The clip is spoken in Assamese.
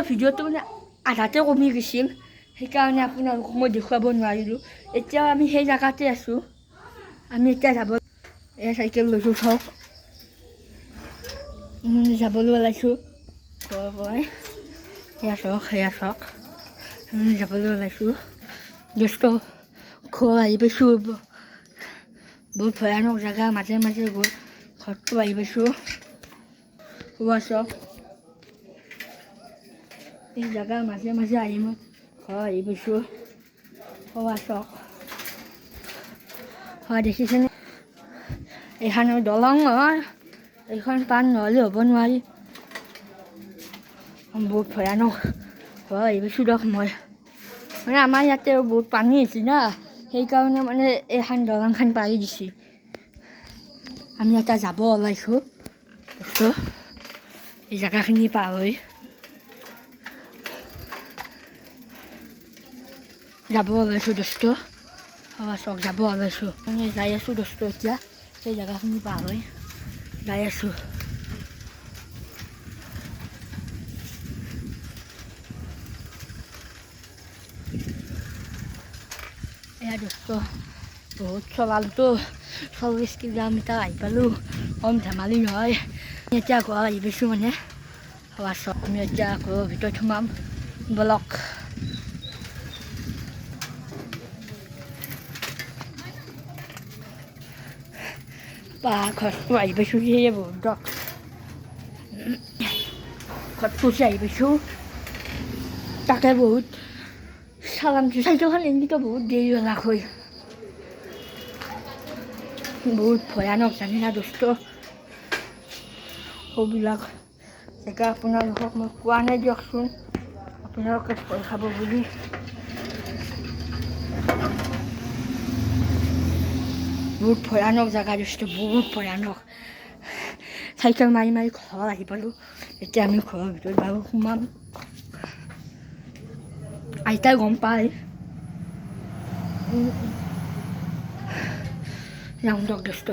ভিডিঅ'টো মানে আধাতে কমি গৈছিল, সেইকাৰণে আপোনালোকক মই দেখুৱাব নোৱাৰিলোঁ। এতিয়াও আমি সেই জেগাতে আছোঁ। আমি এতিয়া চাইকেল লৈছোঁ চাওক, যাবলৈ ওলাইছোঁ ঘৰৰ পৰাই। সেয়া চাওক যাবলৈ ওলাইছোঁ। দোস্ত ঘৰ আহি পাইছোঁ। বহুত ভয়ানক জেগা, মাজে মাজে গৈ ঘৰটো আহি পাইছোঁ। চাওক এই জেগাৰ মাজে মাজে আহি মই ঘৰ আহি পাইছোঁ। চাওক দেখিছেনে? এইখন দলং নহয়, এইখন পাৰ নহ'লে হ'ব নোৱাৰি। বহুত ভয়ানক ঘৰ আহি পাইছোঁ দিয়ক মই। মানে আমাৰ ইয়াতে বহুত পানী হৈছে না, সেইকাৰণে মানে এইখন দলংখন পাৰি দিছে। আমি এতিয়া যাব ওলাইছোঁ এই জেগাখিনি পাৰ হৈ যাব ওলাইছোঁ দোস্ত। চাওক যাব ওলাইছোঁ, আমি যাই আছোঁ দোস্ত। এতিয়া সেই জেগাখিনি পাৰ হৈ যাই আছোঁ। এয়া দোস্ত বহুত চলালোতো, 40 কিলোমিটাৰ আহি পালোঁ, কম ধেমালি নহয়। এতিয়া ঘৰ আহি পাইছোঁ মানে। চাওক আমি এতিয়া ঘৰৰ ভিতৰত সোমাম বলক। ঘৰটো আহি পাইছোঁ, সেয়ে বহুত দিয়ক। ঘৰটো আহি পাইছোঁ, তাকে বহুত চালাম চাইকেলখন এনেকৈ বহুত দেৰি হ'লাক হৈ। বহুত ভয়ানক জানি না দোস্ত, সৌবিলাক জেগা আপোনালোকক মই কোৱা নাই দিয়কচোন, আপোনালোকে ভয় খাব বুলি। বহুত ভয়ানক জেগা দোস্ত, বহুত ভয়ানক। চাইকেল মাৰি মাৰি ঘৰ আহি পালোঁ। এতিয়া আমি ঘৰৰ ভিতৰত বাৰু সোমাম। আইতাই গম পায়। যাওঁ দিয়ক দোস্ত।